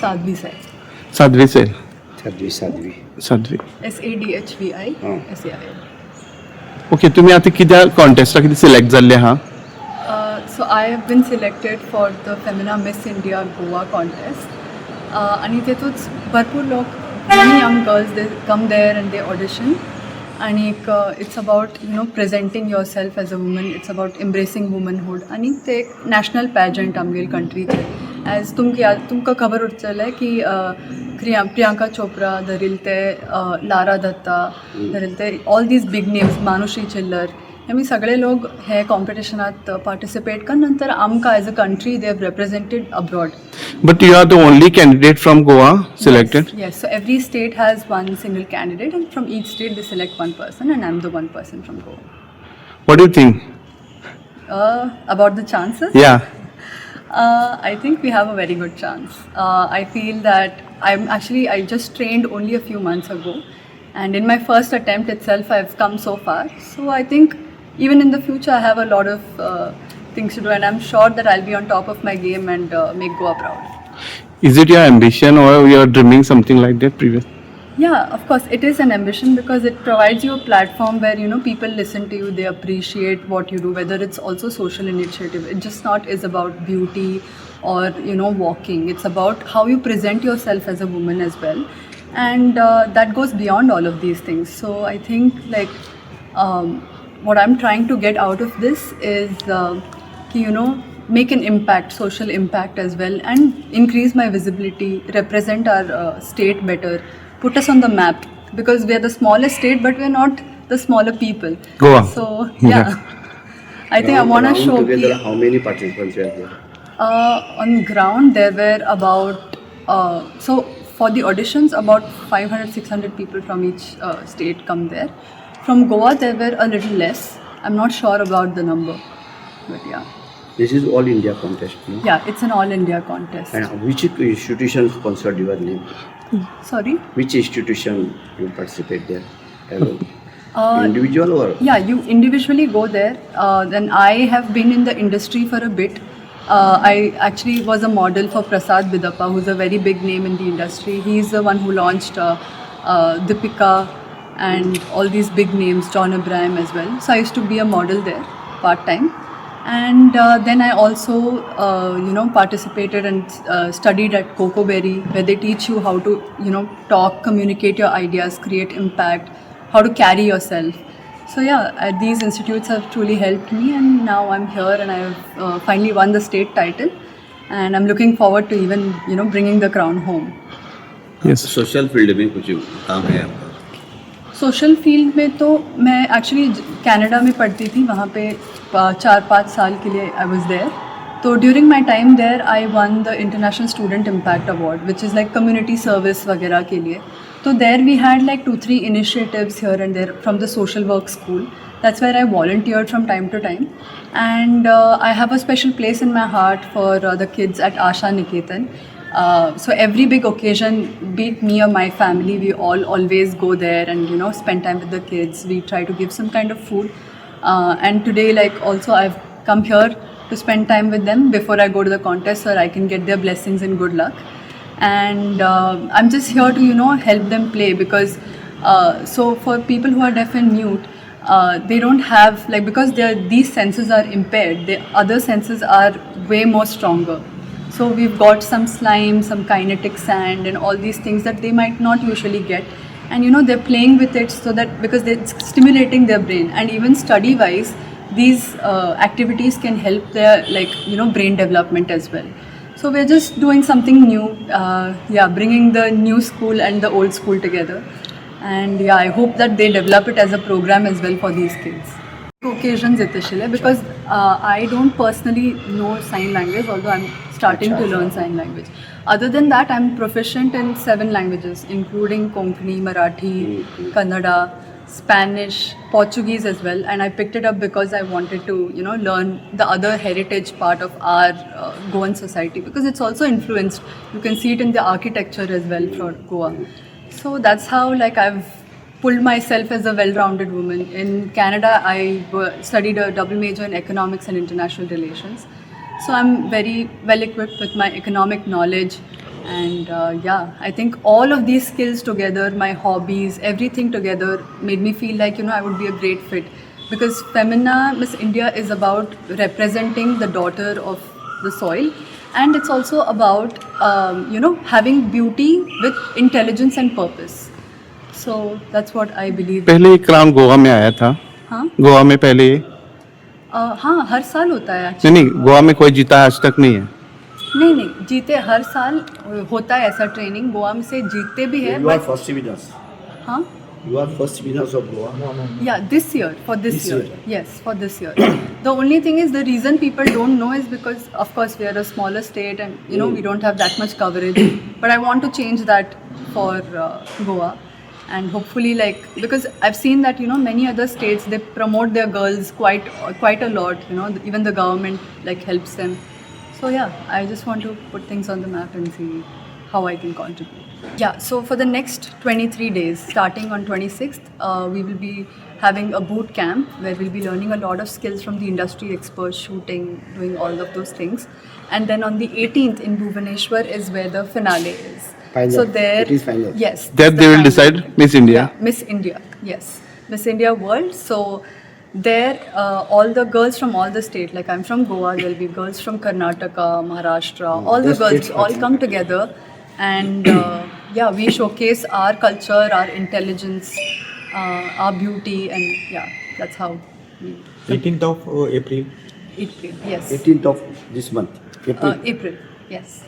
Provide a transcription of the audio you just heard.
साध्वी से. साध्वी से. Sadhvi. SADHVI SAI. Okay, तुम्ही आता कित्या कॉन्टेस्टाक कितें सिलेक्ट जाल्ले आहा? So I have been selected for the Femina Miss India Goa contest. आणि तेतूच भरपूर लोक, many young girls, they come there and they audition. आणि it's about presenting yourself as a woman, it's about embracing womanhood. आणि ते एक national pageant आमगेल कंट्रीचे. As तुमकां खबर उरतलें की प्रियांका चोप्रा धरिल ते, लारा दत्ता धरिल ते, ऑल दीज बिग नेम्स, मानुषी चिल्लर, आमी सगळे लोक हे कॉम्पिटिशनात पार्टिसिपेट कर, नंतर आमकां as a country they have represented abroad. But you are the only candidate from Goa selected? Yes, so every state has one single candidate, and from each state they select one person, and I'm the one person from Goa. What do you think? About the chances? Yeah. I think we have a very good chance. I feel that I just trained only a few months ago, and in my first attempt itself I've come so far. So I think even in the future I have a lot of things to do, and I'm sure that I'll be on top of my game and make Goa proud. Is it your ambition or you are dreaming something like that previous? Yeah, of course it is an ambition, because it provides you a platform where people listen to you, they appreciate what you do, whether it's also social initiative. It just not is about beauty or walking. It's about how you present yourself as a woman as well, and that goes beyond all of these things. So I think what I'm trying to get out of this is make an impact, social impact as well, and increase my visibility, represent our state better, put us on the map, because we are the smallest state but we are not the smaller people. Goa. So yeah. I think I want to show together how many participants were there? On ground there were about so for the auditions about 500-600 people from each state come there. From Goa there were a little less. I'm not sure about the number, but yeah. This is all India contest, no? Yeah, it's an all India contest. And which institution sponsored your name? Sorry? Which institution you participate there? Individual or? Yeah, you individually go there. Then I have been in the industry for a bit. I actually was a model for Prasad Bidappa, who's a very big name in the industry. He's the one who launched Deepika and all these big names, John Abraham as well. So I used to be a model there part-time. And then I also participated and studied at Coco Berry, where they teach you how to talk, communicate your ideas, create impact, how to carry yourself. So yeah, these institutes have truly helped me, and now I'm here and I've finally won the state title, and I'm looking forward to even bringing the crown home. Yes. Social field में कुछ काम है आपका? Social field में तो मैं actually Canada में पढ़ती थी, वहाँ पे 4-5 साल के लिए आई वाज देयर. तो during my time there I won the international student impact award, which is like community service वगैरह के लिए. तो there we had like 2-3 initiatives here and there from the social work school. That's where I volunteered from time to time, and I have a special place in my heart for the kids at Asha Niketan. So every big occasion, be it me or my family, we all always go there and spend time with the kids. We try to give some kind of food, and today also I've come here to spend time with them before I go to the contest, so I can get their blessings and good luck. And I'm just here to help them play, because so for people who are deaf and mute, they don't have because these senses are impaired, the other senses are way more stronger. So we've got some slime, some kinetic sand, and all these things that they might not usually get. And they're playing with it so that because it's stimulating their brain. And even study-wise, these activities can help their brain development as well. So we're just doing something new, bringing the new school and the old school together. And I hope that they develop it as a program as well for these kids. Occasions because I don't personally know sign language, although I'm starting to learn sign language. Other than that, I'm proficient in 7 languages, including Konkani, Marathi, Kannada, Spanish, Portuguese as well. And I picked it up because I wanted to learn the other heritage part of our Goan society, because it's also influenced. You can see it in the architecture as well for Goa. So that's how I've pulled myself as a well-rounded woman. In Canada, I studied a double major in economics and international relations. So I'm very well equipped with my economic knowledge, And yeah, I think all of these skills together, my hobbies, everything together made me feel like, I would be a great fit. Because Femina Miss India is about representing the daughter of the soil. And it's also about, having beauty with intelligence and purpose. So that's what I believe. पहले ये crown Goa में आया था, हाँ गोवा में पहले ये हाँ, हर साल होता है नहीं actually. नहीं गोवा में कोई जीता आज तक नहीं है. नहीं जीते हर साल होता है ऐसा ट्रेनिंग. गोवा में से जीतते भी है You are but first winners. हाँ You are first winners of Goa. yeah, this year, for this This year. year. Yes, for this year. The only thing is, the reason people don't know is because of course we are a smaller state and we don't have that much coverage. But I want to change that for Goa. And hopefully, because I've seen that many other states, they promote their girls quite a lot. Even the government helps them. So yeah, I just want to put things on the map and see how I can contribute. Yeah, so for the next 23 days, starting on 26th, we will be having a boot camp where we'll be learning a lot of skills from the industry experts, shooting, doing all of those things. And then on the 18th in Bhubaneswar is where the finale is. Final. So there, It is final. yes. That it's they the will final. decide Miss India. Yeah, Miss India, yes. Miss India World. So there, all the girls from all the state, like I'm from Goa, there'll be girls from Karnataka, Maharashtra, all the Those girls states all come together. And yeah, we showcase our culture, our intelligence, our beauty, and yeah, that's how we 18th of April. April, yes. 18th of this month, April. April, yes.